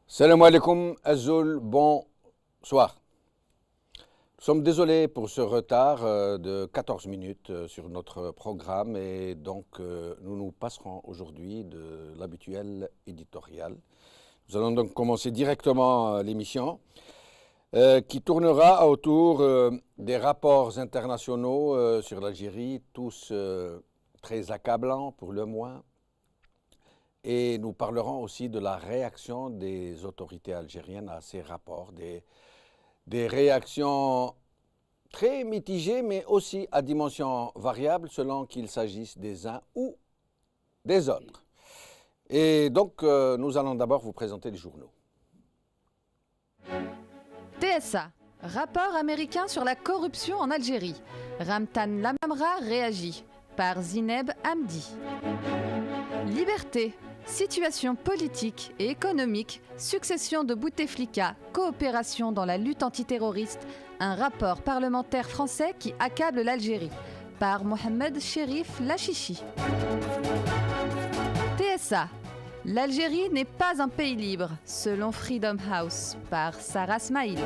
Salam alaikum, Azul, bonsoir. Nous sommes désolés pour ce retard de 14 minutes sur notre programme et donc nous nous passerons aujourd'hui de l'habituel éditorial. Nous allons donc commencer directement l'émission qui tournera autour des rapports internationaux sur l'Algérie, tous très accablants pour le moins. Et nous parlerons aussi de la réaction des autorités algériennes à ces rapports, des réactions très mitigées, mais aussi à dimension variable selon qu'il s'agisse des uns ou des autres. Et donc, nous allons d'abord vous présenter les journaux. TSA, rapport américain sur la corruption en Algérie. Ramtan Lamamra réagit, par Zineb Hamdi. Liberté, situation politique et économique, succession de Bouteflika, coopération dans la lutte antiterroriste, un rapport parlementaire français qui accable l'Algérie, par Mohamed Cherif Lachichi. TSA, l'Algérie n'est pas un pays libre, selon Freedom House, par Sarah Smaïl.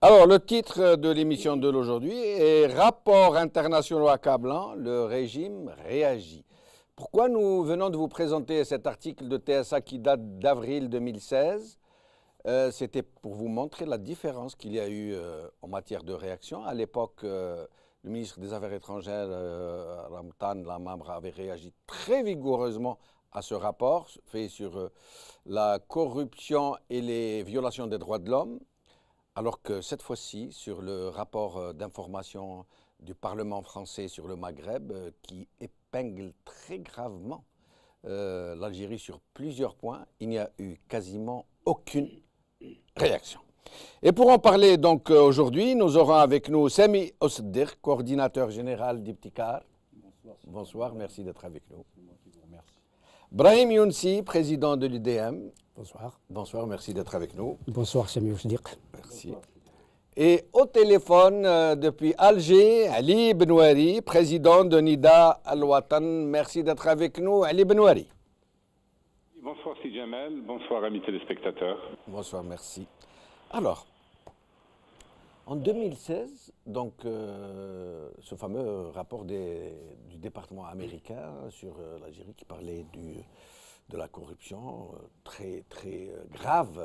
Alors, le titre de l'émission de l'aujourd'hui est « Rapports internationaux accablants, le régime réagit ». Pourquoi nous venons de vous présenter cet article de TSA qui date d'avril 2016 ? C'était pour vous montrer la différence qu'il y a eu en matière de réaction. À l'époque, le ministre des Affaires étrangères, Ramtan Lamamra, avait réagi très vigoureusement à ce rapport fait sur la corruption et les violations des droits de l'homme. Alors que cette fois-ci, sur le rapport d'information du Parlement français sur le Maghreb, qui épingle très gravement l'Algérie sur plusieurs points, il n'y a eu quasiment aucune réaction. Et pour en parler donc aujourd'hui, nous aurons avec nous Sami Osdir, coordinateur général d'Ibtikar. Bonsoir. Bonsoir, merci d'être avec nous. C'est moi qui vous remercie. Brahim Younsi, président de l'UDM. Bonsoir. Bonsoir, merci d'être avec nous. Bonsoir, Sami Osdir. Merci. Et au téléphone, depuis Alger, Ali Benouari, président de Nida Al-Watan. Merci d'être avec nous, Ali Benouari. Bonsoir, Sidi Jamel. Bonsoir, amis téléspectateurs. Bonsoir, merci. Alors, en 2016, donc, ce fameux rapport du département américain sur l'Algérie qui parlait de la corruption très, très grave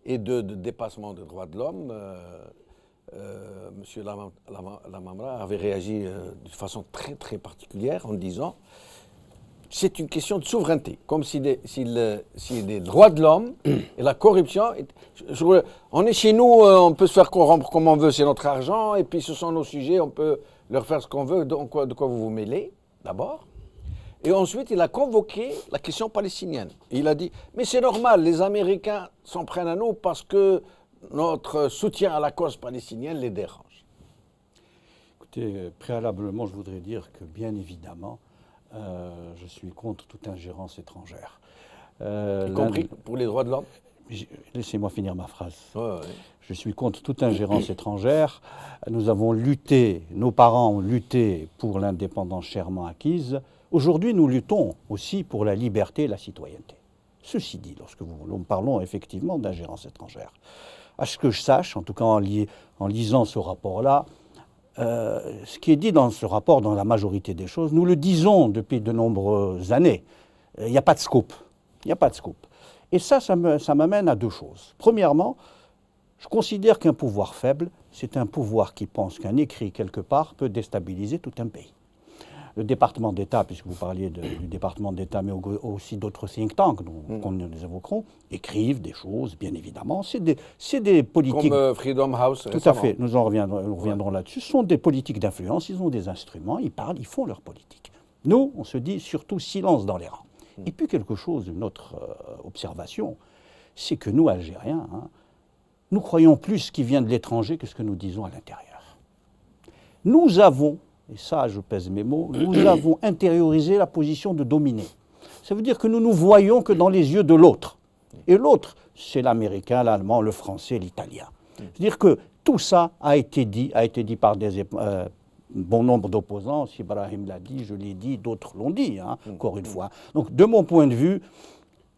et de dépassement des droits de l'homme, M. Lamamra avait réagi de façon très, très particulière en disant c'est une question de souveraineté, comme si les droits de l'homme et la corruption, on est chez nous, on peut se faire corrompre comme on veut, c'est notre argent, et puis ce sont nos sujets, on peut leur faire ce qu'on veut, de quoi vous vous mêlez, d'abord. Et ensuite, il a convoqué la question palestinienne. Il a dit, mais c'est normal, les Américains s'en prennent à nous parce que notre soutien à la cause palestinienne les dérange. Écoutez, préalablement, je voudrais dire que, bien évidemment, je suis contre toute ingérence étrangère. Y compris pour les droits de l'homme ? Laissez-moi finir ma phrase. Ouais. Je suis contre toute ingérence étrangère. Nous avons lutté, nos parents ont lutté pour l'indépendance chèrement acquise. Aujourd'hui, nous luttons aussi pour la liberté et la citoyenneté. Ceci dit, lorsque nous parlons effectivement d'ingérence étrangère, à ce que je sache, en tout cas en lisant ce rapport-là, ce qui est dit dans ce rapport, dans la majorité des choses, nous le disons depuis de nombreuses années, il n'y a pas de scoop. Il n'y a pas de scoop. Et ça m'amène à deux choses. Premièrement, je considère qu'un pouvoir faible, c'est un pouvoir qui pense qu'un écrit quelque part peut déstabiliser tout un pays. Le département d'État, puisque vous parliez du département d'État, mais aussi d'autres think tanks, qu'on les évoqueront, écrivent des choses, bien évidemment. C'est des politiques... Comme Freedom House Tout récemment. à fait, nous reviendrons là-dessus. Ce sont des politiques d'influence, ils ont des instruments, ils parlent, ils font leur politique. Nous, on se dit surtout silence dans les rangs. Et puis quelque chose, une autre observation, c'est que nous, Algériens, nous croyons plus ce qui vient de l'étranger que ce que nous disons à l'intérieur. Nous avons... Et ça, je pèse mes mots, nous avons intériorisé la position de dominer. Ça veut dire que nous nous voyons que dans les yeux de l'autre. Et l'autre, c'est l'américain, l'allemand, le français, l'italien. C'est-à-dire que tout ça a été dit par bon nombre d'opposants, si Ibrahim l'a dit, je l'ai dit, d'autres l'ont dit, hein, encore une fois. Donc, de mon point de vue,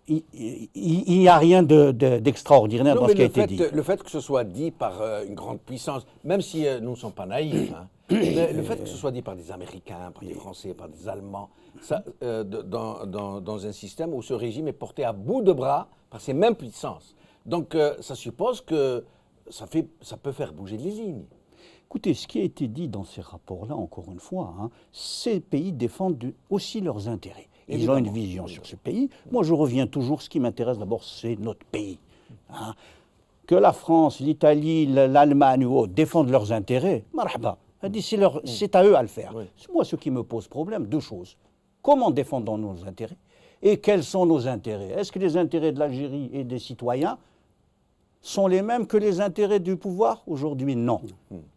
il n'y a rien d'extraordinaire dans ce qui a été dit. Le fait que ce soit dit par une grande puissance, même si nous ne sommes pas naïfs, hein, mais le fait que ce soit dit par des Américains, par des Français, par des Allemands, ça, dans un système où ce régime est porté à bout de bras par ces mêmes puissances. Donc ça suppose que ça peut faire bouger les lignes. Écoutez, ce qui a été dit dans ces rapports-là, encore une fois, hein, ces pays défendent aussi leurs intérêts. Ils ont une vision sur ce pays. Moi, je reviens toujours, ce qui m'intéresse d'abord, c'est notre pays. Hein. Que la France, l'Italie, l'Allemagne ou autres défendent leurs intérêts, marhaba. C'est à eux à le faire. Oui. Moi, ce qui me pose problème, deux choses. Comment défendons nos intérêts? Et quels sont nos intérêts? Est-ce que les intérêts de l'Algérie et des citoyens sont les mêmes que les intérêts du pouvoir? Aujourd'hui, non.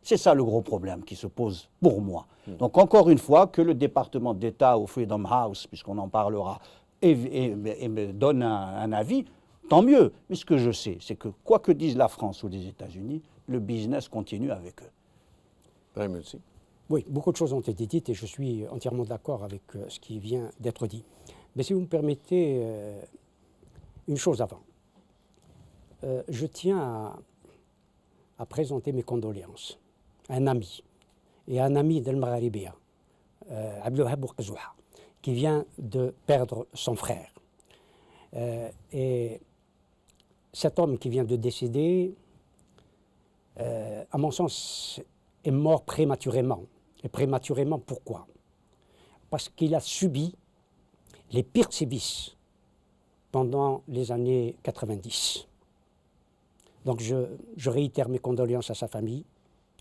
C'est ça le gros problème qui se pose pour moi. Donc, encore une fois, que le département d'État au Freedom House, puisqu'on en parlera, et me donne un avis, tant mieux. Mais ce que je sais, c'est que quoi que disent la France ou les États-Unis, le business continue avec eux. Très merci. Oui, beaucoup de choses ont été dites et je suis entièrement d'accord avec ce qui vient d'être dit. Mais si vous me permettez une chose avant. Je tiens à présenter mes condoléances à un ami, et un ami d'El Magharibia, Abdelwahab Bourkazouha, qui vient de perdre son frère. Et cet homme qui vient de décéder, à mon sens, est mort prématurément. Et prématurément, pourquoi? Parce qu'il a subi les pires sévices pendant les années 90. Donc je réitère mes condoléances à sa famille.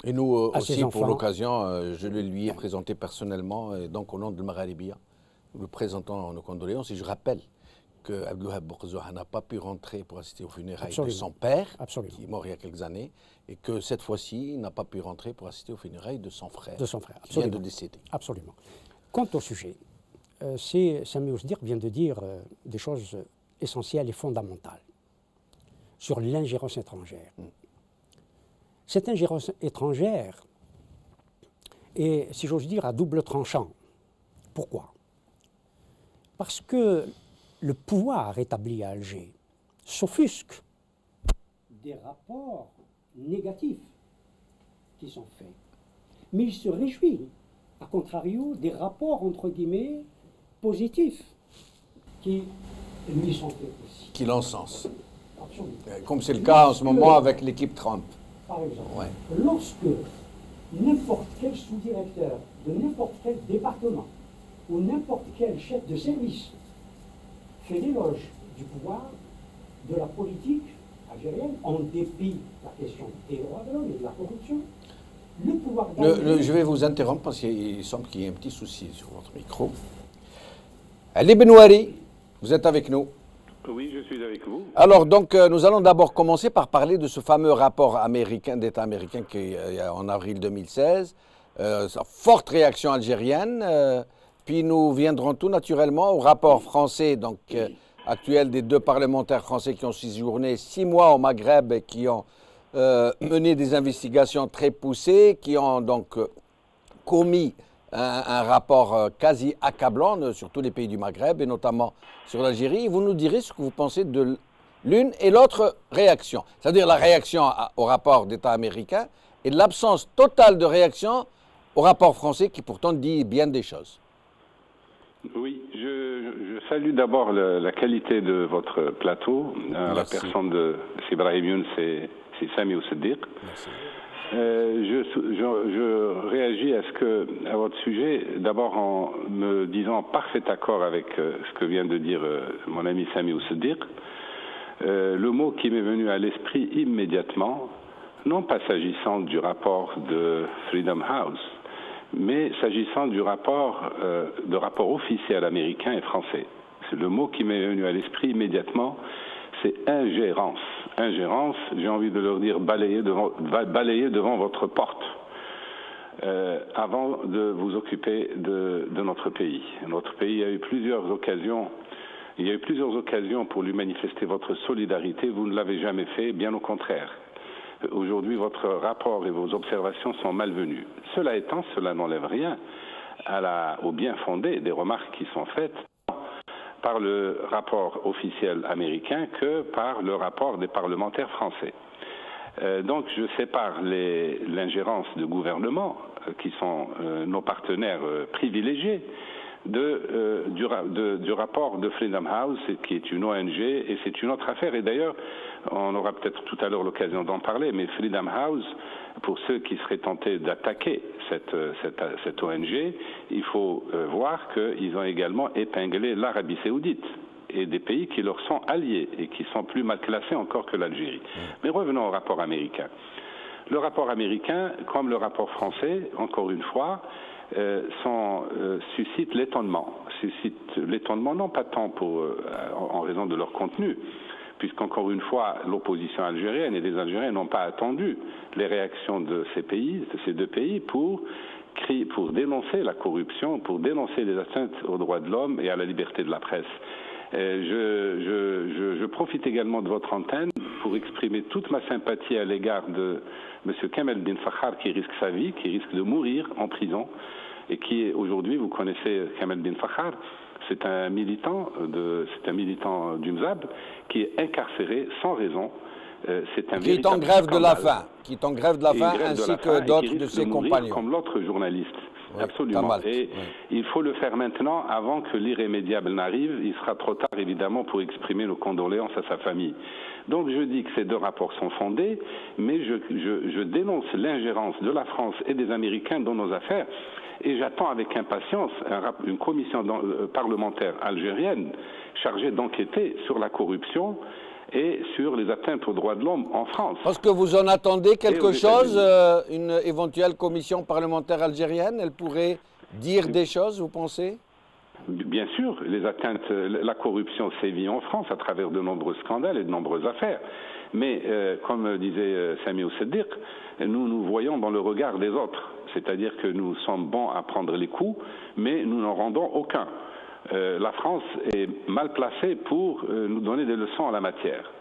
Et nous aussi, pour l'occasion, je le lui ai présenté personnellement, et donc au nom de Magharibia, nous lui présentons nos condoléances. Et je rappelle que Abdelwahab Bourkazouha n'a pas pu rentrer pour assister aux funérailles de son père, qui est mort il y a quelques années, et que cette fois-ci, il n'a pas pu rentrer pour assister aux funérailles de son frère, qui vient de décéder. Absolument. Quant au sujet, Sami Ouzdir vient de dire des choses essentielles et fondamentales sur l'ingérence étrangère. Cette ingérence étrangère est, si j'ose dire, à double tranchant. Pourquoi? Parce que le pouvoir établi à Alger s'offusque des rapports négatifs qui sont faits. Mais il se réjouit, à contrario, des rapports, entre guillemets, positifs qui lui sont faits aussi. Qui l'encensent. Comme c'est le cas en ce moment avec l'équipe Trump. Par exemple, lorsque n'importe quel sous-directeur de n'importe quel département ou n'importe quel chef de service fait l'éloge du pouvoir, de la politique algérienne, en dépit de la question des droits de l'homme et de la corruption, le pouvoir je vais vous interrompre parce qu'il semble qu'il y ait un petit souci sur votre micro. Ali Benouari, vous êtes avec nous. Oui, je suis avec vous. Alors, donc, nous allons d'abord commencer par parler de ce fameux rapport américain, d'État américain qui est en avril 2016, sa forte réaction algérienne, puis nous viendrons tout naturellement au rapport français, donc actuel des deux parlementaires français qui ont séjourné 6 mois au Maghreb et qui ont mené des investigations très poussées, qui ont donc commis un rapport quasi accablant sur tous les pays du Maghreb et notamment sur l'Algérie. Vous nous direz ce que vous pensez de l'une et l'autre réaction, c'est-à-dire la réaction au rapport d'État américain et l'absence totale de réaction au rapport français qui pourtant dit bien des choses. Oui, je salue d'abord la qualité de votre plateau, la personne de Ibrahim Younes et Sami Ouzdir. Je réagis à votre sujet, d'abord en me disant en parfait accord avec ce que vient de dire mon ami Sami Ouzdir. Le mot qui m'est venu à l'esprit immédiatement, non pas s'agissant du rapport de Freedom House, mais s'agissant du rapport officiel américain et français. C'est le mot qui m'est venu à l'esprit immédiatement, c'est ingérence. Ingérence, j'ai envie de leur dire balayer devant votre porte avant de vous occuper de notre pays. Notre pays a eu plusieurs occasions. Il y a eu plusieurs occasions pour lui manifester votre solidarité. Vous ne l'avez jamais fait, bien au contraire. Aujourd'hui, votre rapport et vos observations sont malvenues. Cela étant, cela n'enlève rien au bien fondé des remarques qui sont faites par le rapport officiel américain que par le rapport des parlementaires français. Donc je sépare l'ingérence de gouvernement, qui sont nos partenaires privilégiés, du rapport de Freedom House, qui est une ONG, et c'est une autre affaire. Et d'ailleurs, on aura peut-être tout à l'heure l'occasion d'en parler, mais Freedom House, pour ceux qui seraient tentés d'attaquer cette ONG, il faut voir qu'ils ont également épinglé l'Arabie Saoudite et des pays qui leur sont alliés et qui sont plus mal classés encore que l'Algérie. Mais revenons au rapport américain. Le rapport américain, comme le rapport français, encore une fois, suscite l'étonnement. Suscite l'étonnement non pas tant en raison de leur contenu, puisqu'encore une fois, l'opposition algérienne et les Algériens n'ont pas attendu les réactions de ces deux pays pour dénoncer la corruption, pour dénoncer les atteintes aux droits de l'homme et à la liberté de la presse. Je profite également de votre antenne pour exprimer toute ma sympathie à l'égard de M. Kamel bin Fakhar, qui risque sa vie, qui risque de mourir en prison, et qui est aujourd'hui, vous connaissez Kamel bin Fakhar, c'est un militant du MZAB qui est incarcéré sans raison. Qui est en grève de la faim, ainsi que d'autres de ses compagnons. Comme l'autre journaliste. Oui, absolument. Et il faut le faire maintenant avant que l'irrémédiable n'arrive. Il sera trop tard, évidemment, pour exprimer nos condoléances à sa famille. Donc je dis que ces deux rapports sont fondés, mais je dénonce l'ingérence de la France et des Américains dans nos affaires. Et j'attends avec impatience une commission parlementaire algérienne chargée d'enquêter sur la corruption et sur les atteintes aux droits de l'homme en France. Parce que vous en attendez quelque chose, une éventuelle commission parlementaire algérienne, elle pourrait dire des choses, vous pensez? Bien sûr, les atteintes, la corruption sévit en France à travers de nombreux scandales et de nombreuses affaires. Mais, comme disait Sami Oussedir, nous voyons dans le regard des autres. C'est-à-dire que nous sommes bons à prendre les coups, mais nous n'en rendons aucun. La France est mal placée pour nous donner des leçons en la matière.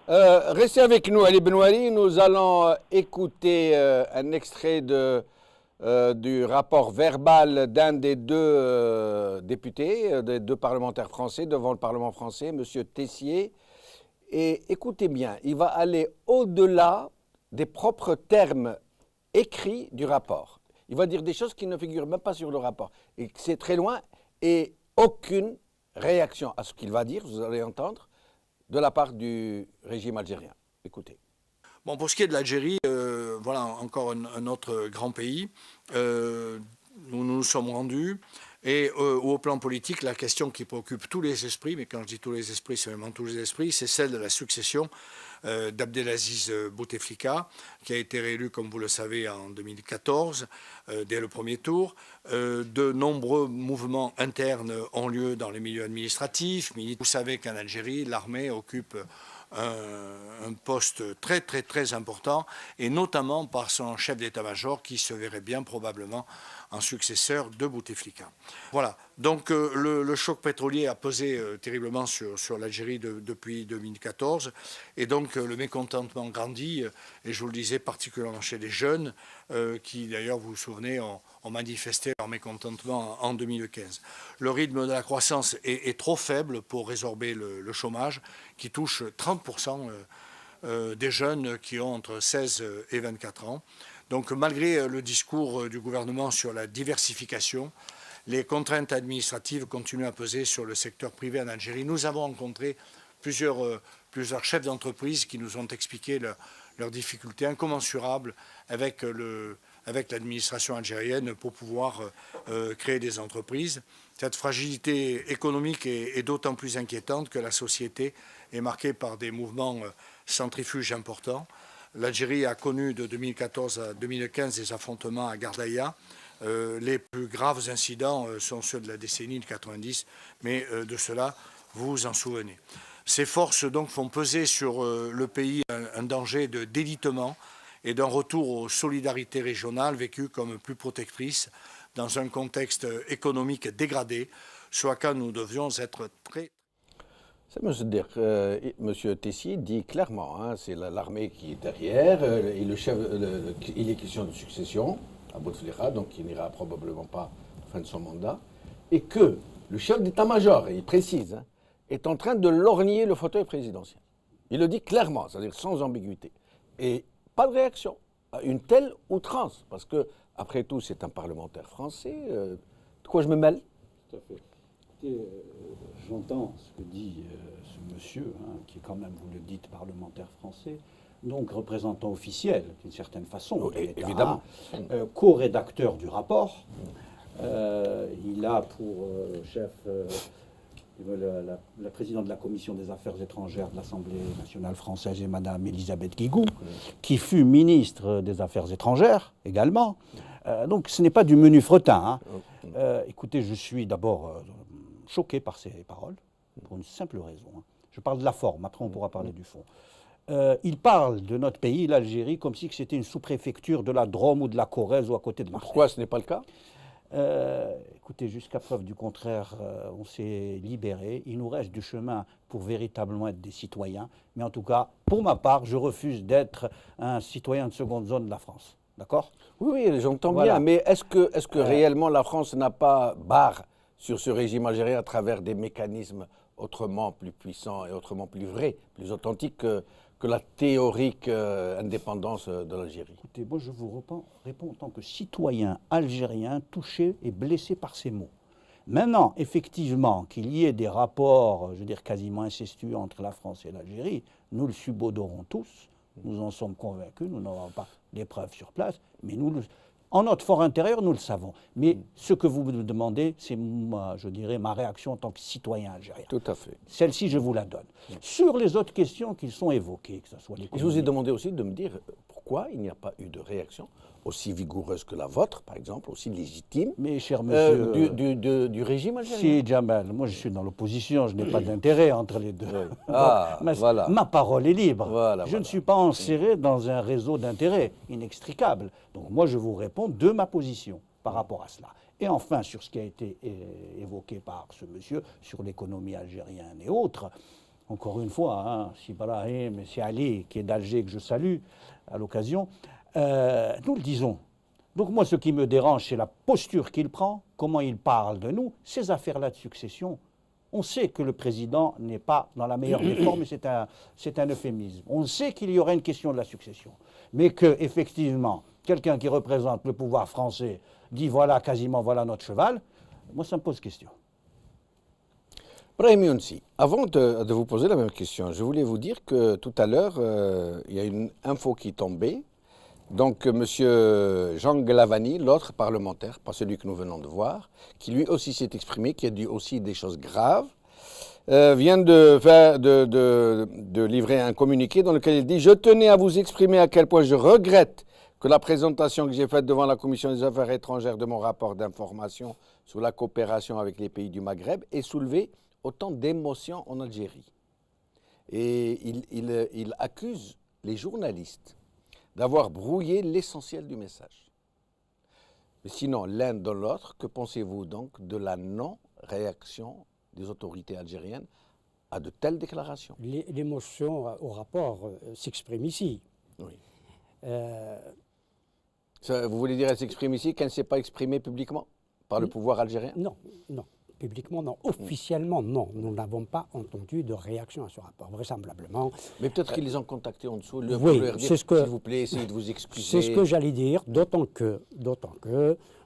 Restez avec nous, Ali Benouari. Nous allons écouter un extrait du rapport verbal d'un des deux députés, des deux parlementaires français devant le Parlement français, M. Tessier. Et écoutez bien, il va aller au-delà des propres termes écrits du rapport. Il va dire des choses qui ne figurent même pas sur le rapport. Et c'est très loin et aucune réaction à ce qu'il va dire, vous allez entendre, de la part du régime algérien. Écoutez. Bon, pour ce qui est de l'Algérie, voilà encore un autre grand pays. Nous nous sommes rendus. Et au plan politique, la question qui préoccupe tous les esprits, mais quand je dis tous les esprits, c'est vraiment tous les esprits, c'est celle de la succession d'Abdelaziz Bouteflika, qui a été réélu, comme vous le savez, en 2014, dès le premier tour. De nombreux mouvements internes ont lieu dans les milieux administratifs. Vous savez qu'en Algérie, l'armée occupe un poste très très très important, et notamment par son chef d'état-major qui se verrait bien probablement en successeur de Bouteflika. Voilà, donc le choc pétrolier a pesé terriblement sur l'Algérie depuis 2014, et donc le mécontentement grandit, et je vous le disais particulièrement chez les jeunes, qui d'ailleurs, vous vous souvenez, ont manifesté leur mécontentement en 2015. Le rythme de la croissance est trop faible pour résorber le chômage, qui touche 30% des jeunes qui ont entre 16 et 24 ans. Donc malgré le discours du gouvernement sur la diversification, les contraintes administratives continuent à peser sur le secteur privé en Algérie. Nous avons rencontré plusieurs chefs d'entreprise qui nous ont expliqué leurs difficultés incommensurables avec l'administration algérienne pour pouvoir créer des entreprises. Cette fragilité économique est d'autant plus inquiétante que la société est marquée par des mouvements centrifuges importants. L'Algérie a connu de 2014 à 2015 des affrontements à Gardaïa. Les plus graves incidents sont ceux de la décennie de 90, mais de cela, vous vous en souvenez. Ces forces donc font peser sur le pays un danger de délitement et d'un retour aux solidarités régionales vécues comme plus protectrices dans un contexte économique dégradé, soit quand nous devions être très... Ça veut se dire M. Tessier dit clairement, hein, c'est l'armée qui est derrière, et le chef, il est question de succession à Bouteflika, donc il n'ira probablement pas à la fin de son mandat, et que le chef d'état-major, et il précise, hein, est en train de lorgner le fauteuil présidentiel. Il le dit clairement, c'est-à-dire sans ambiguïté. Et pas de réaction à une telle outrance, parce que, après tout, c'est un parlementaire français. De quoi je me mêle? Tout à fait. J'entends ce que dit ce monsieur, hein, qui est quand même, vous le dites, parlementaire français, donc représentant officiel, d'une certaine façon, Oui, évidemment. Co-rédacteur du rapport. Il a pour chef la présidente de la commission des affaires étrangères de l'Assemblée nationale française et Madame Elisabeth Guigou, qui fut ministre des Affaires étrangères également. Donc ce n'est pas du menu fretin. Hein. Écoutez, je suis d'abord choqué par ces paroles, pour une simple raison. Hein. Je parle de la forme, après on pourra parler du fond. Il parle de notre pays, l'Algérie, comme si c'était une sous-préfecture de la Drôme ou de la Corrèze ou à côté de Marseille. Pourquoi ce n'est pas le cas? Écoutez, jusqu'à preuve du contraire, on s'est libéré. Il nous reste du chemin pour véritablement être des citoyens. Mais en tout cas, pour ma part, je refuse d'être un citoyen de seconde zone de la France. D'accord? Oui, oui, j'entends Voilà. bien. Mais est-ce que réellement la France n'a pas barre sur ce régime algérien à travers des mécanismes autrement plus puissants et autrement plus vrais, plus authentiques que la théorique indépendance de l'Algérie? Écoutez, moi je vous réponds en tant que citoyen algérien touché et blessé par ces mots. Maintenant, effectivement, qu'il y ait des rapports, je veux dire, quasiment incestueux entre la France et l'Algérie, nous le subodorons tous, nous en sommes convaincus, nous n'avons pas les preuves sur place, mais en notre fort intérieur, nous le savons. Mais ce que vous me demandez, c'est, je dirais, ma réaction en tant que citoyen algérien. Tout à fait. Celle-ci, je vous la donne. Sur les autres questions qui sont évoquées, que ce soit les... Je vous ai demandé aussi de me dire pourquoi il n'y a pas eu de réaction aussi vigoureuse que la vôtre, par exemple, aussi légitime, Mais, cher monsieur, du régime algérien. si, Jamal, moi je suis dans l'opposition, je n'ai pas d'intérêt entre les deux. Oui. Donc, Ah, voilà. Ma parole est libre. Voilà, je voilà. ne suis pas enserré dans un réseau d'intérêts inextricable. Donc moi je vous réponds de ma position par rapport à cela. Et enfin, sur ce qui a été évoqué par ce monsieur, sur l'économie algérienne et autres, encore une fois, hein, si Brahim et si Ali, qui est d'Alger, que je salue à l'occasion, nous le disons. Donc moi, ce qui me dérange, c'est la posture qu'il prend, comment il parle de nous, ces affaires-là de succession. On sait que le président n'est pas dans la meilleure des formes, mais c'est un euphémisme. On sait qu'il y aura une question de la succession. Mais que, effectivement, quelqu'un qui représente le pouvoir français dit voilà, quasiment voilà notre cheval, moi ça me pose question. Brahim Younsi, avant de vous poser la même question, je voulais vous dire que tout à l'heure, il y a une info qui est tombée. Donc, M. Jean Glavany, l'autre parlementaire, pas celui que nous venons de voir, qui lui aussi s'est exprimé, qui a dit aussi des choses graves, vient de livrer un communiqué dans lequel il dit « Je tenais à vous exprimer à quel point je regrette que la présentation que j'ai faite devant la Commission des Affaires étrangères de mon rapport d'information sur la coopération avec les pays du Maghreb ait soulevé autant d'émotions en Algérie. » Et il accuse les journalistes d'avoir brouillé l'essentiel du message. Mais sinon, l'un dans l'autre, que pensez-vous donc de la non-réaction des autorités algériennes à de telles déclarations? L'émotion au rapport s'exprime ici. Oui. Vous voulez dire qu'elle s'exprime ici, qu'elle ne s'est pas exprimée publiquement par le pouvoir algérien? Non, non. Publiquement, non. Officiellement, non. Nous n'avons pas entendu de réaction à ce rapport, vraisemblablement. Mais peut-être qu'ils les ont contactés en dessous, oui, pour leur dire, s'il vous plaît, essayez de vous excuser. C'est ce que j'allais dire, d'autant que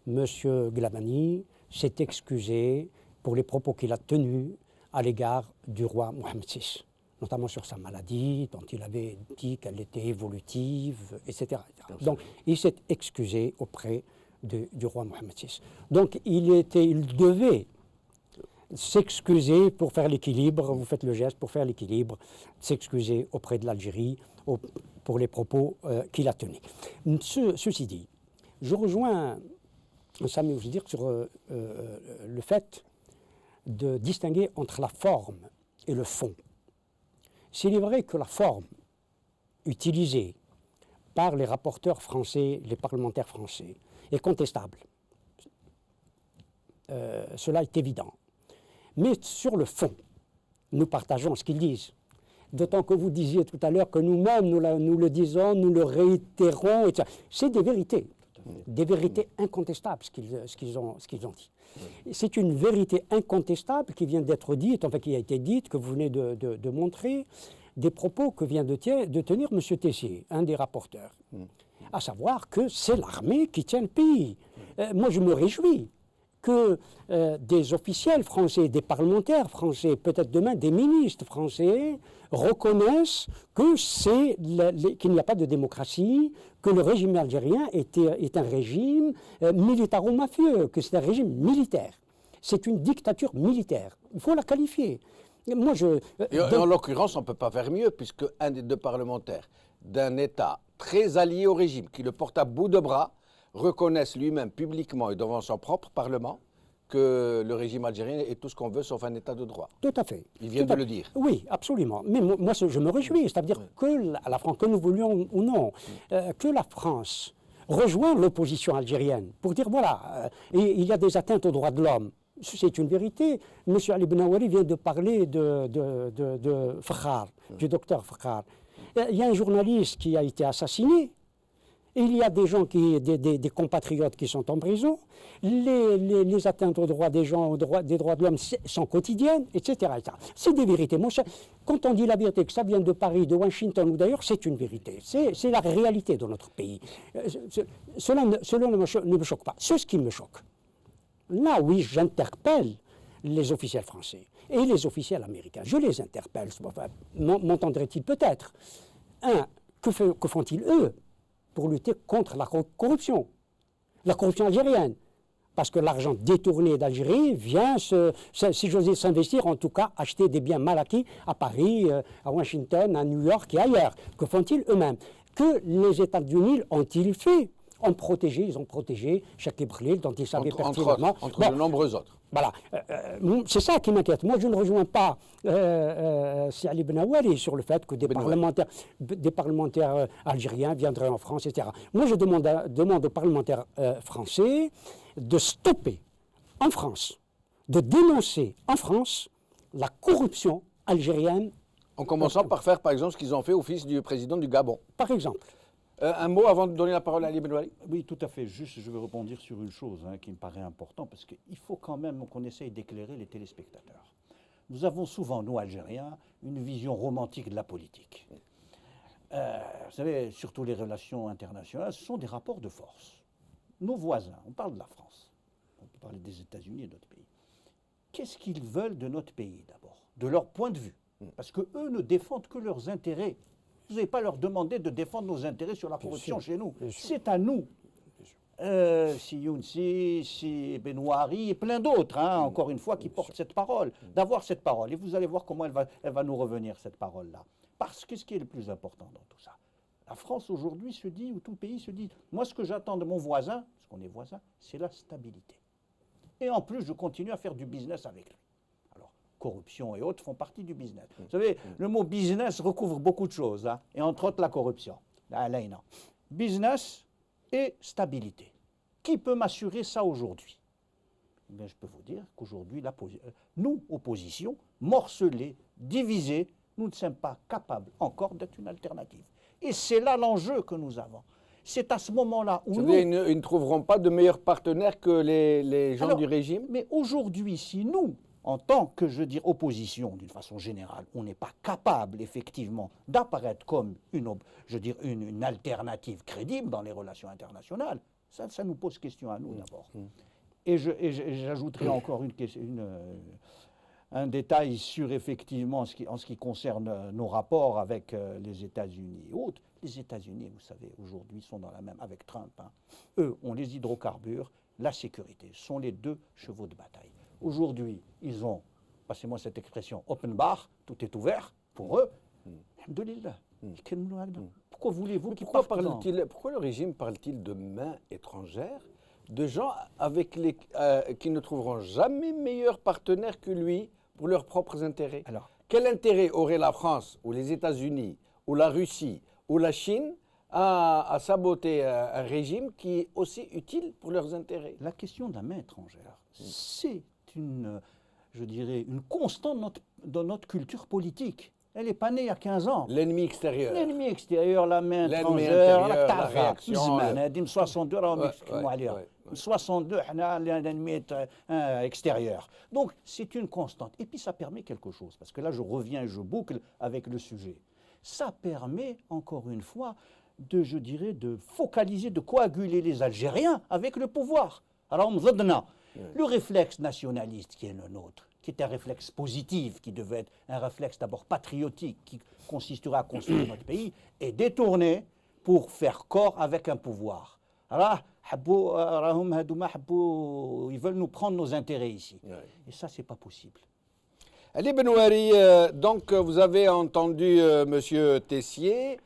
M. Glavany s'est excusé pour les propos qu'il a tenus à l'égard du roi Mohamed VI, notamment sur sa maladie, dont il avait dit qu'elle était évolutive, etc. Donc, il s'est excusé auprès du roi Mohamed VI. Donc, il devait s'excuser pour faire l'équilibre, vous faites le geste pour faire l'équilibre, s'excuser auprès de l'Algérie pour les propos qu'il a tenus. Ceci dit, je rejoins Sami Ouzdir sur le fait de distinguer entre la forme et le fond. S'il est vrai que la forme utilisée par les rapporteurs français, les parlementaires français, est contestable, cela est évident. Mais sur le fond, nous partageons ce qu'ils disent. D'autant que vous disiez tout à l'heure que nous-mêmes, nous le disons, nous le réitérons, etc. C'est des vérités incontestables, ce qu'ils ont dit. C'est une vérité incontestable qui vient d'être dite, enfin qui a été dite, que vous venez de montrer, des propos que vient de tenir M. Tessier, un des rapporteurs, à savoir que c'est l'armée qui tient le pays. Moi, je me réjouis que des officiels français, des parlementaires français, peut-être demain des ministres français, reconnaissent que qu'il n'y a pas de démocratie, que le régime algérien est un régime militaro-mafieux, que c'est un régime militaire. C'est une dictature militaire. Il faut la qualifier. Moi, en l'occurrence, on ne peut pas faire mieux, puisque un des deux parlementaires d'un État très allié au régime, qui le porte à bout de bras, reconnaissent lui-même publiquement et devant son propre Parlement que le régime algérien est tout ce qu'on veut sauf un État de droit. Tout à fait. Il vient de le dire. Oui, absolument. Mais moi, je me réjouis. C'est-à-dire que la France, que nous voulions ou non, que la France rejoint l'opposition algérienne pour dire, voilà, il y a des atteintes aux droits de l'homme. C'est une vérité. M. Ali Benawari vient de parler de Fakhar, du docteur Fakhar. Il y a un journaliste qui a été assassiné. Il y a des gens, des compatriotes qui sont en prison. Les atteintes aux droits des gens, des droits de l'homme sont quotidiennes, etc. C'est des vérités. Moi, quand on dit la vérité, que ça vient de Paris, de Washington ou d'ailleurs, c'est une vérité. C'est la réalité de notre pays. Cela ne me choque pas. C'est ce qui me choque. Là, oui, j'interpelle les officiels français et les officiels américains. Je les interpelle. M'entendraient-ils peut-être? Que font-ils, eux, pour lutter contre la corruption algérienne? Parce que l'argent détourné d'Algérie vient, si j'ose dire, s'investir, en tout cas, acheter des biens mal acquis à Paris, à Washington, à New York et ailleurs. Que font-ils eux-mêmes? Que les États-Unis ont-ils fait? Ils ont protégé Cheikh Ibrahim, dont ils savaient pertinemment. Entre de nombreux autres. Voilà. C'est ça qui m'inquiète. Moi, je ne rejoins pas Ali Benawari sur le fait que des parlementaires algériens viendraient en France, etc. Moi, je demande aux parlementaires français de stopper en France, de dénoncer en France la corruption algérienne. En commençant par faire, par exemple, ce qu'ils ont fait au fils du président du Gabon. Par exemple. Un mot avant de donner la parole à Ali Benawari. Oui, tout à fait. Juste, je veux rebondir sur une chose qui me paraît importante, parce qu'il faut quand même qu'on essaye d'éclairer les téléspectateurs. Nous avons souvent, nous, Algériens, une vision romantique de la politique. Vous savez, surtout les relations internationales, ce sont des rapports de force. Nos voisins, on parle de la France, on peut parler des États-Unis et d'autres pays. Qu'est-ce qu'ils veulent de notre pays, d'abord? De leur point de vue. Parce qu'eux ne défendent que leurs intérêts. Vous n'avez pas leur demander de défendre nos intérêts sur la corruption chez nous. C'est à nous. Si Younsi, si Benouari et plein d'autres, encore une fois, qui portent cette parole, d'avoir cette parole. Et vous allez voir comment elle va nous revenir, cette parole-là. Parce que ce qui est le plus important dans tout ça, la France aujourd'hui se dit, ou tout le pays se dit, moi ce que j'attends de mon voisin, parce qu'on est voisin, c'est la stabilité. Et en plus, je continue à faire du business avec lui. Corruption et autres font partie du business. Vous savez, le mot business recouvre beaucoup de choses, et entre autres la corruption. Business et stabilité. Qui peut m'assurer ça aujourd'hui? Je peux vous dire qu'aujourd'hui, nous, opposition, morcelés, divisés, nous ne sommes pas capables encore d'être une alternative. Et c'est là l'enjeu que nous avons. C'est à ce moment-là où ils ne trouveront pas de meilleurs partenaires que les gens du régime? Mais aujourd'hui, si nous, en tant que, je veux dire, opposition, d'une façon générale, on n'est pas capable, effectivement, d'apparaître comme une alternative crédible dans les relations internationales, ça nous pose question à nous, d'abord. Et j'ajouterai encore un détail sur, effectivement, en ce qui concerne nos rapports avec les États-Unis et autres. Les États-Unis, vous savez, aujourd'hui, sont dans la même, avec Trump. Eux ont les hydrocarbures, la sécurité, sont les deux chevaux de bataille. Aujourd'hui, ils ont, passez-moi cette expression, open bar, tout est ouvert pour eux. Alhamdoulilah. Pourquoi voulez-vous qu'ils partent? Pourquoi le régime parle-t-il de mains étrangères, de gens qui ne trouveront jamais meilleur partenaire que lui pour leurs propres intérêts? Alors, quel intérêt aurait la France ou les États-Unis ou la Russie ou la Chine à saboter un régime qui est aussi utile pour leurs intérêts? La question de la main étrangère, c'est une je dirais, une constante de notre culture politique. Elle n'est pas née il y a 15 ans. L'ennemi extérieur. L'ennemi extérieur, la main L'ennemi étrangère, intérieur, la réaction. réaction. 62 راهم Ouais, يتكلموا عليها. ouais. 62 حنا l'ennemi extérieur. Donc c'est une constante. Et puis ça permet quelque chose, parce que là je reviens et je boucle avec le sujet. Ça permet encore une fois de, je dirais, de focaliser, de coaguler les Algériens avec le pouvoir. Alors le réflexe nationaliste qui est le nôtre, qui est un réflexe positif, qui devait être un réflexe d'abord patriotique, qui consisterait à construire notre pays, est détourné pour faire corps avec un pouvoir. Alors, ils veulent nous prendre nos intérêts ici. Et ça, c'est pas possible. Ali Benouari, donc vous avez entendu M. Tessier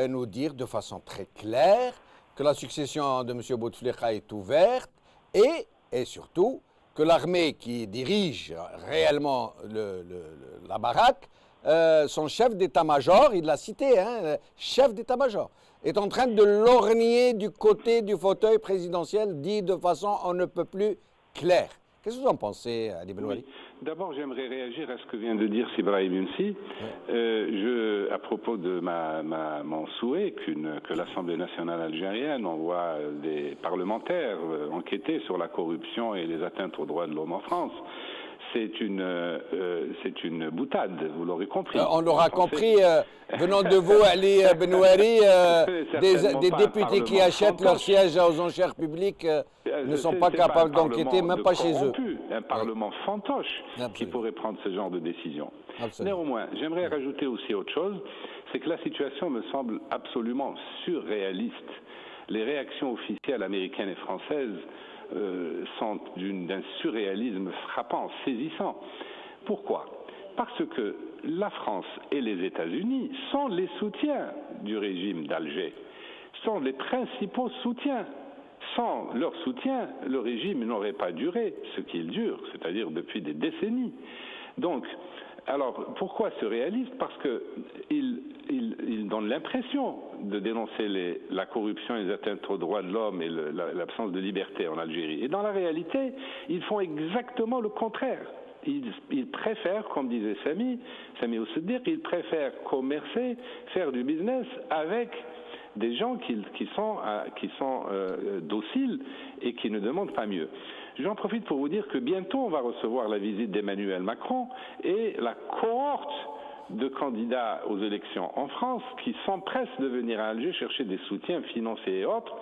nous dire de façon très claire que la succession de M. Bouteflika est ouverte et surtout que l'armée qui dirige réellement la baraque, son chef d'état-major, il l'a cité, hein, chef d'état-major, est en train de lorgner du côté du fauteuil présidentiel, dit de façon on ne peut plus claire. Qu'est-ce que vous en pensez, Ali Benouari? D'abord, j'aimerais réagir à ce que vient de dire Sibrahim Younsi. À propos de mon souhait que l'Assemblée nationale algérienne envoie des parlementaires enquêter sur la corruption et les atteintes aux droits de l'homme en France. C'est une boutade, vous l'aurez compris. On l'aura compris, venant de vous, Ali Benouari, des députés qui achètent leur siège aux enchères publiques ne sont pas capables d'enquêter, même pas chez eux. Un parlement fantoche qui pourrait prendre ce genre de décision. Néanmoins, j'aimerais rajouter aussi autre chose, c'est que la situation me semble absolument surréaliste. Les réactions officielles américaines et françaises sont d'un surréalisme frappant, saisissant. Pourquoi? Parce que la France et les États-Unis sont les soutiens du régime d'Alger, sont les principaux soutiens. Sans leur soutien, le régime n'aurait pas duré ce qu'il dure, c'est-à-dire depuis des décennies. Donc, alors, pourquoi surréaliste? Parce qu'il donne l'impression de dénoncer la corruption et les atteintes aux droits de l'homme et l'absence de liberté en Algérie. Et dans la réalité, ils font exactement le contraire. Ils préfèrent, comme disait Sami Oussedir, ils préfèrent commercer, faire du business avec des gens qui sont dociles et qui ne demandent pas mieux. J'en profite pour vous dire que bientôt on va recevoir la visite d'Emmanuel Macron et la cohorte de candidats aux élections en France qui s'empressent de venir à Alger chercher des soutiens financiers et autres,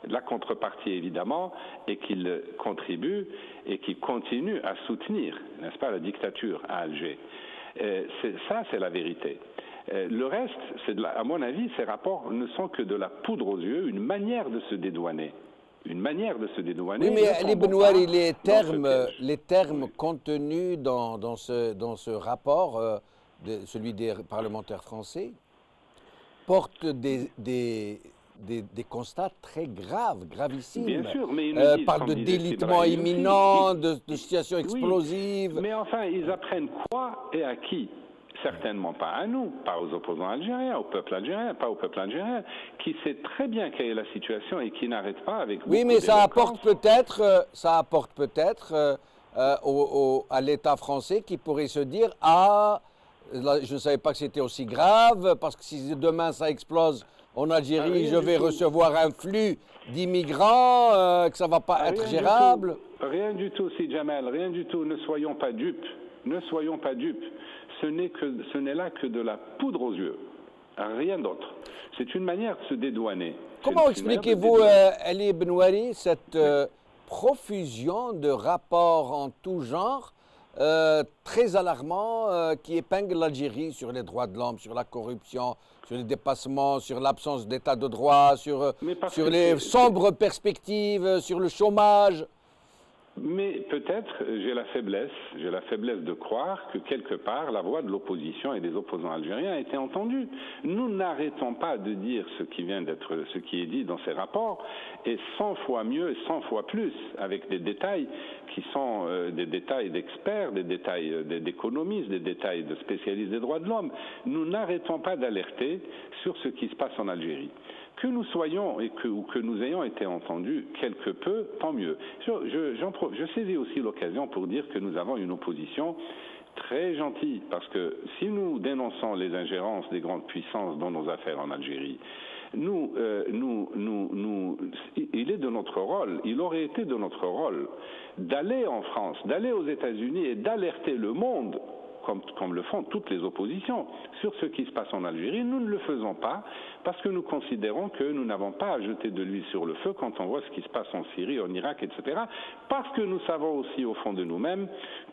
la contrepartie évidemment, et qu'ils contribuent et qui continuent à soutenir, n'est-ce pas, la dictature à Alger. Ça, c'est la vérité. Le reste, à mon avis, ces rapports ne sont que de la poudre aux yeux, une manière de se dédouaner. Une manière de se dédouaner. Oui, mais Ali Benouari, les termes contenus dans ce rapport, celui des parlementaires français, portent des constats très graves, gravissimes. Bien sûr, mais ils parlent de délitement imminent, de situation explosive. Oui, mais enfin, ils apprennent quoi et à qui? Certainement pas à nous, pas aux opposants algériens, au peuple algérien, pas au peuple algérien, qui sait très bien quelle est la situation et qui n'arrête pas avec beaucoup d'éloquence. Oui, mais ça apporte peut-être à l'État français qui pourrait se dire « Ah, là, je ne savais pas que c'était aussi grave, parce que si demain ça explose en Algérie, je vais recevoir un flux d'immigrants, que ça ne va pas être gérable. » Rien du tout, si Jamal, rien du tout. Ne soyons pas dupes. Ne soyons pas dupes. Ce n'est là que de la poudre aux yeux, rien d'autre. C'est une manière de se dédouaner. Comment expliquez-vous, Ali Benouari, cette profusion de rapports en tout genre, très alarmants, qui épinglent l'Algérie sur les droits de l'homme, sur la corruption, sur les dépassements, sur l'absence d'état de droit, sur les sombres perspectives, sur le chômage? Mais peut-être j'ai la faiblesse de croire que quelque part la voix de l'opposition et des opposants algériens a été entendue. Nous n'arrêtons pas de dire ce qui est dit dans ces rapports, et 100 fois mieux, 100 fois plus, avec des détails qui sont des détails d'experts, des détails d'économistes, des détails de spécialistes des droits de l'homme. Nous n'arrêtons pas d'alerter sur ce qui se passe en Algérie. Que nous soyons ou que nous ayons été entendus quelque peu, tant mieux. Je saisis aussi l'occasion pour dire que nous avons une opposition très gentille, parce que si nous dénonçons les ingérences des grandes puissances dans nos affaires en Algérie, il est de notre rôle, il aurait été de notre rôle d'aller en France, d'aller aux États-Unis et d'alerter le monde, comme le font toutes les oppositions, sur ce qui se passe en Algérie. Nous ne le faisons pas parce que nous considérons que nous n'avons pas à jeter de l'huile sur le feu quand on voit ce qui se passe en Syrie, en Irak, etc. Parce que nous savons aussi au fond de nous-mêmes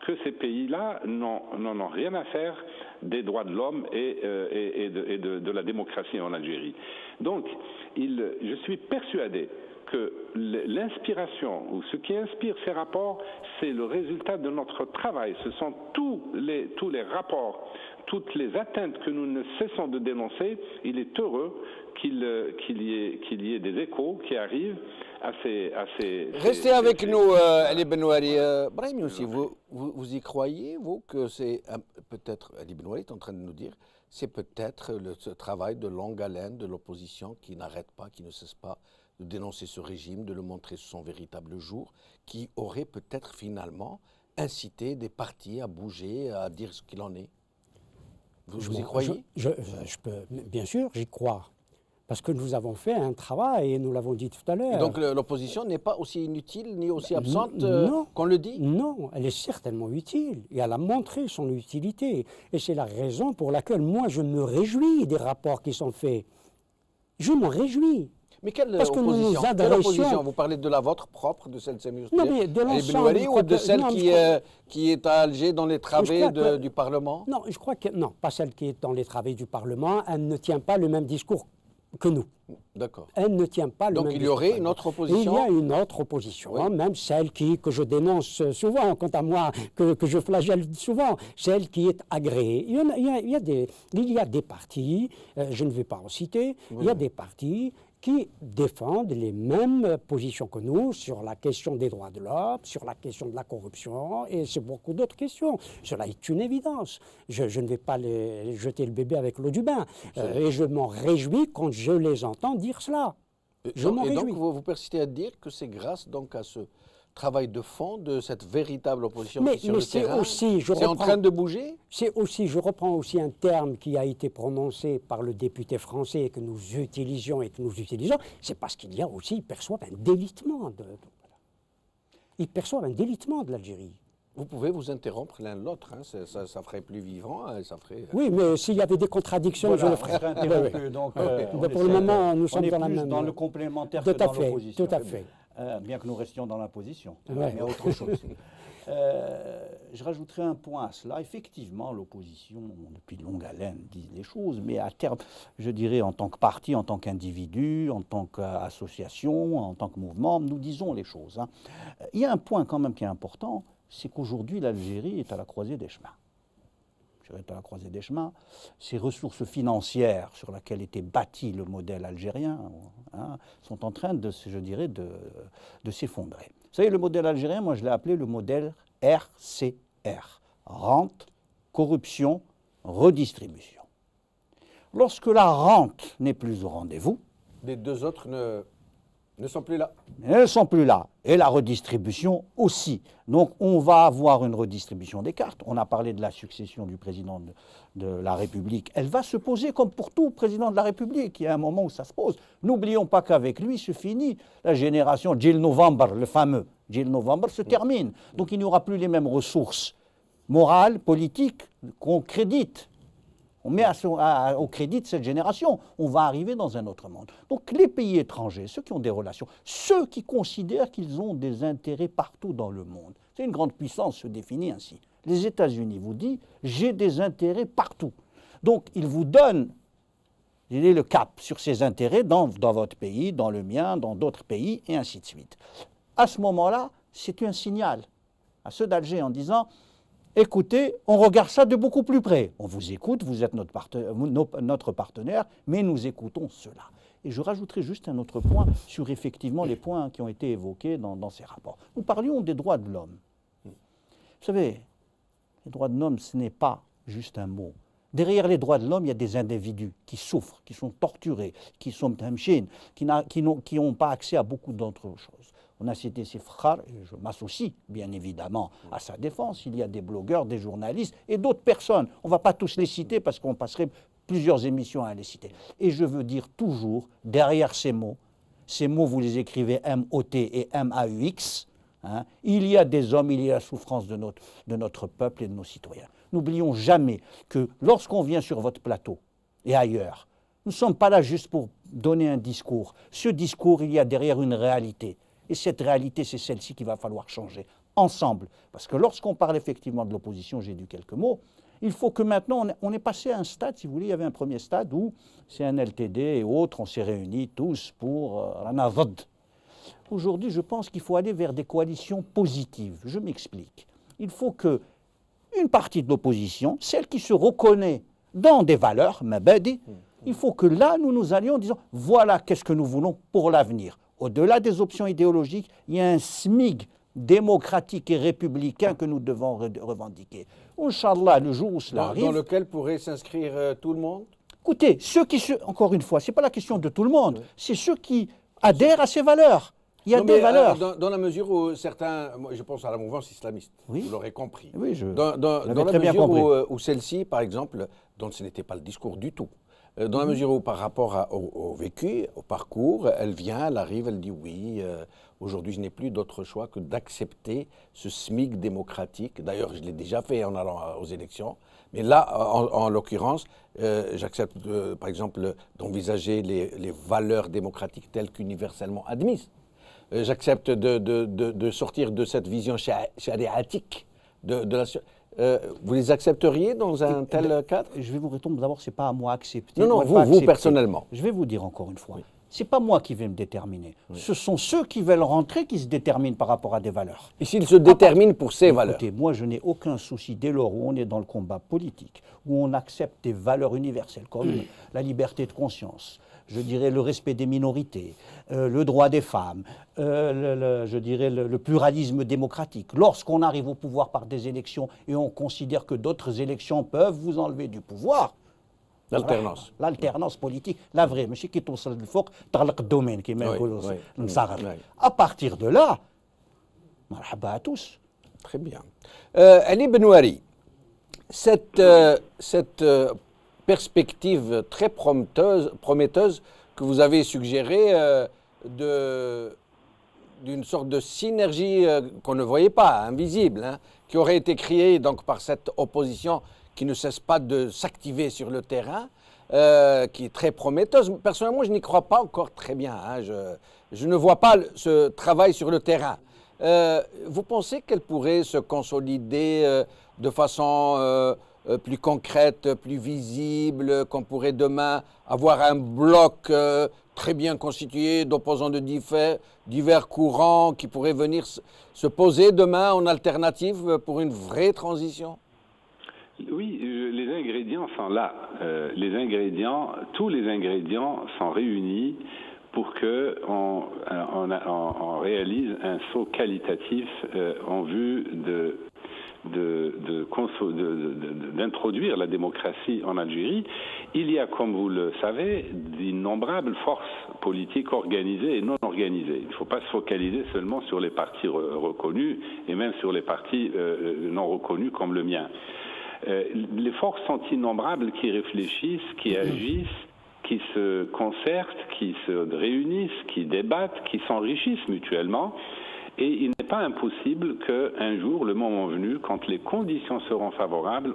que ces pays-là n'en ont rien à faire des droits de l'homme et de la démocratie en Algérie. Donc, je suis persuadé que l'inspiration, ou ce qui inspire ces rapports, c'est le résultat de notre travail. Ce sont tous les rapports, toutes les atteintes que nous ne cessons de dénoncer. Il est heureux qu'il y ait des échos qui arrivent à ces... Restez avec nous, Ali Benouari. Brahim aussi, vous y croyez, vous, que c'est peut-être, Ali Benouari est en train de nous dire, c'est peut-être ce travail de longue haleine de l'opposition qui n'arrête pas, qui ne cesse pas de dénoncer ce régime, de le montrer sous son véritable jour, qui aurait peut-être finalement incité des partis à bouger, à dire ce qu'il en est. Vous y croyez? Bien sûr, j'y crois. Parce que nous avons fait un travail, et nous l'avons dit tout à l'heure. Donc l'opposition n'est pas aussi inutile ni aussi absente qu'on le dit? Non, elle est certainement utile. Et elle a montré son utilité. Et c'est la raison pour laquelle moi je me réjouis des rapports qui sont faits. Je m'en réjouis. Mais quelle Parce opposition, que quelle opposition? Vous parlez de la vôtre propre, de celle de Sami Non, mais de l'ensemble. Ou de celle qui est à Alger dans les travées du Parlement? Non, je crois que non, pas celle qui est dans les travées du Parlement. Elle ne tient pas le même discours que nous. D'accord. Elle ne tient pas le même discours. Donc il y aurait une autre opposition? Il y a une autre opposition, oui. Même celle que je dénonce souvent, quant à moi, que je flagelle souvent, celle qui est agréée. Il y a des partis, je ne vais pas en citer, oui. Il y a des partis qui défendent les mêmes positions que nous sur la question des droits de l'homme, sur la question de la corruption et sur beaucoup d'autres questions. Cela est une évidence. Je ne vais pas jeter le bébé avec l'eau du bain. Et je m'en réjouis quand je les entends dire cela. Je m'en réjouis. Donc vous persistez à dire que c'est grâce donc à ce travail de fond de cette véritable opposition sur le terrain, c'est en train de bouger? C'est aussi, je reprends aussi un terme qui a été prononcé par le député français que nous utilisions et que nous utilisons, c'est parce qu'il y a aussi, ils perçoivent un délitement de l'Algérie. Vous pouvez vous interrompre l'un l'autre, hein, ça ferait plus vivant, ça ferait... Oui, mais s'il y avait des contradictions, voilà, je le ferais. Donc, pour le moment, nous sommes dans la même... dans le complémentaire que dans l'opposition. Tout à fait. Bien que nous restions dans la position, ouais. Mais autre chose. Je rajouterai un point à cela. Effectivement, l'opposition, depuis de longue haleine, dit les choses, mais à terme, je dirais, en tant que parti, en tant qu'individu, en tant qu'association, en tant que mouvement, nous disons les choses. Hein. Il y a un point quand même qui est important, c'est qu'aujourd'hui, l'Algérie est à la croisée des chemins. À la croisée des chemins, ces ressources financières sur lesquelles était bâti le modèle algérien sont en train de s'effondrer. Vous savez, le modèle algérien, moi je l'ai appelé le modèle RCR, rente, corruption, redistribution. Lorsque la rente n'est plus au rendez-vous, les deux autres ne sont plus là. Elles ne sont plus là. Et la redistribution aussi. Donc on va avoir une redistribution des cartes. On a parlé de la succession du président de la République. Elle va se poser comme pour tout président de la République. Il y a un moment où ça se pose. N'oublions pas qu'avec lui se finit la génération Gilles Novembre, le fameux. Gilles Novembre se termine. Donc il n'y aura plus les mêmes ressources morales, politiques qu'on crédite. On met au crédit de cette génération. On va arriver dans un autre monde. Donc les pays étrangers, ceux qui ont des relations, ceux qui considèrent qu'ils ont des intérêts partout dans le monde. C'est une grande puissance se définit ainsi. Les États-Unis vous disent « j'ai des intérêts partout ». Donc ils vous donnent le cap sur ces intérêts dans votre pays, dans le mien, dans d'autres pays, et ainsi de suite. À ce moment-là, c'est un signal à ceux d'Alger en disant « écoutez, on regarde ça de beaucoup plus près. On vous écoute, vous êtes notre partenaire, mais nous écoutons cela. » Et je rajouterai juste un autre point sur effectivement les points qui ont été évoqués dans ces rapports. Nous parlions des droits de l'homme. Vous savez, les droits de l'homme, ce n'est pas juste un mot. Derrière les droits de l'homme, il y a des individus qui souffrent, qui sont torturés, qui sont mtamchines, qui n'ont pas accès à beaucoup d'autres choses. On a cité ces frères, et je m'associe bien évidemment à sa défense. Il y a des blogueurs, des journalistes et d'autres personnes. On ne va pas tous les citer parce qu'on passerait plusieurs émissions à les citer. Et je veux dire toujours, derrière ces mots vous les écrivez M-O-T et M-A-U-X, hein, il y a des hommes, il y a la souffrance de notre peuple et de nos citoyens. N'oublions jamais que lorsqu'on vient sur votre plateau et ailleurs, nous ne sommes pas là juste pour donner un discours. Ce discours, il y a derrière une réalité. Et cette réalité, c'est celle-ci qu'il va falloir changer ensemble. Parce que lorsqu'on parle effectivement de l'opposition, j'ai dit quelques mots, il faut que maintenant, on est passé à un stade, si vous voulez, il y avait un premier stade où c'est un LTD et autres, on s'est réunis tous pour Ranavad. Aujourd'hui, je pense qu'il faut aller vers des coalitions positives. Je m'explique. Il faut que une partie de l'opposition, celle qui se reconnaît dans des valeurs, mabadi, il faut que là, nous allions en disant, voilà qu'est-ce que nous voulons pour l'avenir. Au-delà des options idéologiques, il y a un SMIG démocratique et républicain que nous devons revendiquer. Inch'Allah, le jour où cela arrive... Dans lequel pourrait s'inscrire tout le monde? Écoutez, encore une fois, ce n'est pas la question de tout le monde, c'est ceux qui adhèrent à ces valeurs. Il y a des valeurs. Dans la mesure où certains, moi, je pense à la mouvance islamiste, oui. Vous l'aurez compris. Oui, dans la mesure où celle-ci, par exemple, dont ce n'était pas le discours du tout, dans la mesure où par rapport au vécu, au parcours, elle arrive, elle dit oui, aujourd'hui je n'ai plus d'autre choix que d'accepter ce SMIC démocratique. D'ailleurs, je l'ai déjà fait en allant aux élections. Mais là, en l'occurrence, j'accepte par exemple d'envisager les valeurs démocratiques telles qu'universellement admises. J'accepte de sortir de cette vision chariatique de la... vous les accepteriez dans un tel cadre? Je vais vous répondre d'abord, ce n'est pas à moi d'accepter. Non, vous personnellement. Je vais vous dire encore une fois, ce n'est pas moi qui vais me déterminer. Oui. Ce sont ceux qui veulent rentrer qui se déterminent par rapport à des valeurs. Et s'ils se déterminent pour ces valeurs? Écoutez, moi je n'ai aucun souci dès lors où on est dans le combat politique, où on accepte des valeurs universelles comme la liberté de conscience, je dirais le respect des minorités, le droit des femmes, je dirais le pluralisme démocratique. Lorsqu'on arrive au pouvoir par des élections et on considère que d'autres élections peuvent vous enlever du pouvoir, l'alternance. L'alternance politique, la vraie. Monsieur qui توصل للفوق تغلق الدومين كما يقولوا نصغر. À partir de là, مرحبا à tous. Très bien. Ali Benouari, cette perspective très prometteuse que vous avez suggérée d'une sorte de synergie qu'on ne voyait pas, invisible, hein, qui aurait été créée donc par cette opposition qui ne cesse pas de s'activer sur le terrain, qui est très prometteuse. Personnellement, je n'y crois pas encore très bien. Hein. Je ne vois pas ce travail sur le terrain. Vous pensez qu'elle pourrait se consolider de façon plus concrète, plus visible, qu'on pourrait demain avoir un bloc très bien constitué d'opposants de divers courants qui pourraient venir se poser demain en alternative pour une vraie transition? Oui, les ingrédients sont là. Tous les ingrédients sont réunis pour qu'on réalise un saut qualitatif en vue d'introduire la démocratie en Algérie. Il y a, comme vous le savez, d'innombrables forces politiques organisées et non organisées. Il ne faut pas se focaliser seulement sur les partis reconnus et même sur les partis non reconnus comme le mien. Les forces sont innombrables qui réfléchissent, qui agissent, qui se concertent, qui se réunissent, qui débattent, qui s'enrichissent mutuellement. Et il n'est pas impossible qu'un jour, le moment venu, quand les conditions seront favorables,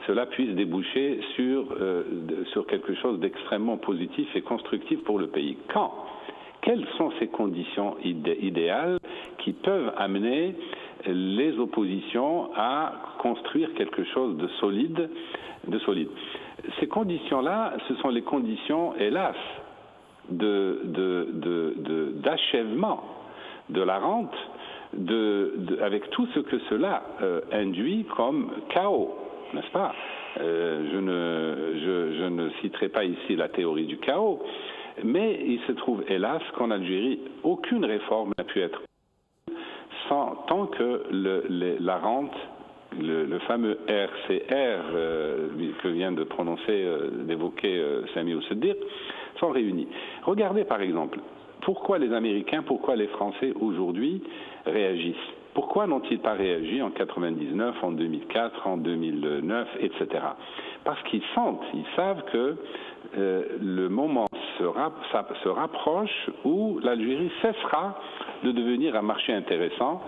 cela puisse déboucher sur quelque chose d'extrêmement positif et constructif pour le pays. Quand? Quelles sont ces conditions idéales qui peuvent amener les oppositions à construire quelque chose de solide? Ces conditions-là, ce sont les conditions, hélas, d'achèvement de la rente, avec tout ce que cela induit comme chaos, n'est-ce pas? Je ne citerai pas ici la théorie du chaos, mais il se trouve, hélas, qu'en Algérie, aucune réforme n'a pu être tant que la rente le fameux RCR que vient de prononcer, d'évoquer Sami Oussedir, sont réunis. Regardez par exemple, pourquoi les Américains, pourquoi les Français aujourd'hui réagissent? Pourquoi n'ont-ils pas réagi en 99, en 2004, en 2009, etc. Parce qu'ils sentent, ils savent que le moment se rapproche où l'Algérie cessera de devenir un marché intéressant,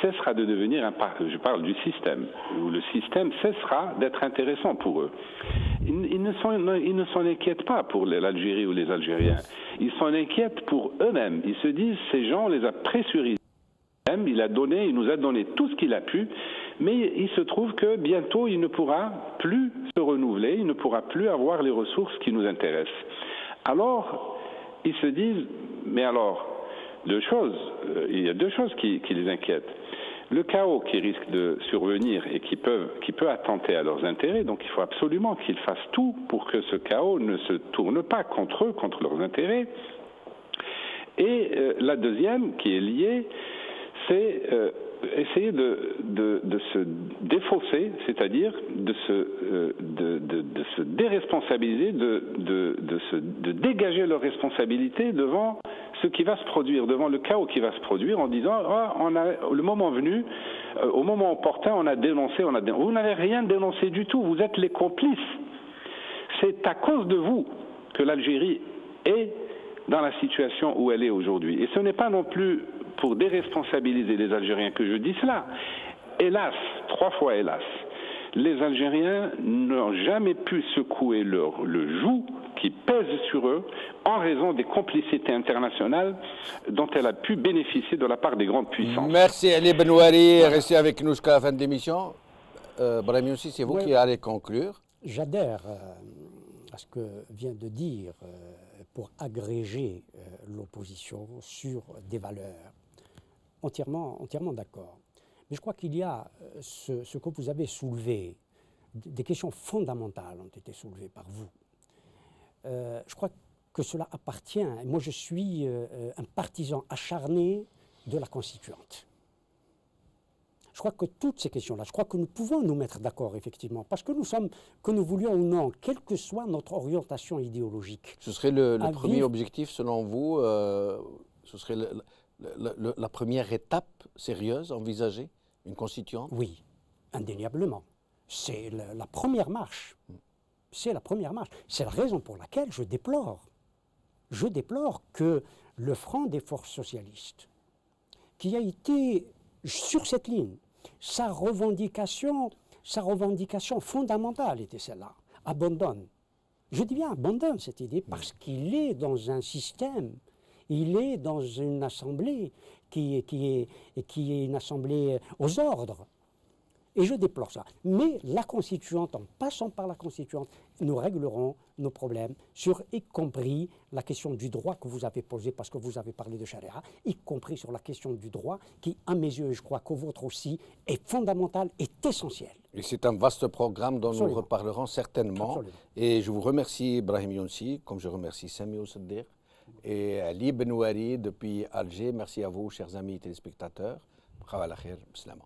cessera de devenir je parle du système, où le système cessera d'être intéressant pour eux. Ils ne s'en inquiètent pas pour l'Algérie ou les Algériens. Ils s'en inquiètent pour eux-mêmes. Ils se disent, ces gens, on les a pressurisés. Il nous a donné tout ce qu'il a pu, mais il se trouve que bientôt il ne pourra plus se renouveler, il ne pourra plus avoir les ressources qui nous intéressent. Alors, ils se disent, mais alors, il y a deux choses qui les inquiètent. Le chaos qui risque de survenir et qui peut attenter à leurs intérêts, donc il faut absolument qu'ils fassent tout pour que ce chaos ne se tourne pas contre eux, contre leurs intérêts. Et la deuxième, qui est liée, c'est essayer de se défausser, c'est-à-dire de se déresponsabiliser, de dégager leurs responsabilités devant ce qui va se produire, devant le chaos qui va se produire, en disant le moment venu, au moment opportun, on a dénoncé, Vous n'avez rien dénoncé du tout, vous êtes les complices. C'est à cause de vous que l'Algérie est dans la situation où elle est aujourd'hui. Et ce n'est pas non plus pour déresponsabiliser les Algériens que je dis cela. Hélas, 3 fois hélas, les Algériens n'ont jamais pu secouer le joug qui pèse sur eux en raison des complicités internationales dont elle a pu bénéficier de la part des grandes puissances. Merci Ali Benouari, restez avec nous jusqu'à la fin de l'émission. Brahim Youssi, c'est vous qui allez conclure. J'adhère à ce que vient de dire pour agréger l'opposition sur des valeurs. Entièrement d'accord. Mais je crois qu'il y a ce que vous avez soulevé, des questions fondamentales ont été soulevées par vous. Je crois que cela appartient. Moi, je suis un partisan acharné de la constituante. Je crois que toutes ces questions-là, je crois que nous pouvons nous mettre d'accord, effectivement, parce que que nous voulions ou non, quelle que soit notre orientation idéologique. Ce serait le premier objectif, selon vous, ce serait la première étape sérieuse envisagée, une constituante? Oui, indéniablement. C'est la première marche. C'est la première marche. C'est la raison pour laquelle je déplore que le Front des forces socialistes, qui a été sur cette ligne, sa revendication fondamentale était celle-là, abandonne. Je dis bien abandonne cette idée parce qu'il est dans un système, il est dans une assemblée qui est une assemblée aux ordres. Et je déplore ça. Mais la constituante, en passant par la constituante, nous réglerons nos problèmes, y compris la question du droit que vous avez posé, parce que vous avez parlé de charia, y compris sur la question du droit, qui, à mes yeux, et je crois qu'au vôtre aussi, est fondamental, est essentiel. Et c'est un vaste programme dont Absolument. nous reparlerons certainement. Absolument. Et je vous remercie, Brahim Youssi, comme je remercie Sami Oussedir et Ali Benouari depuis Alger. Merci à vous, chers amis téléspectateurs. Khawa la khair, bislama.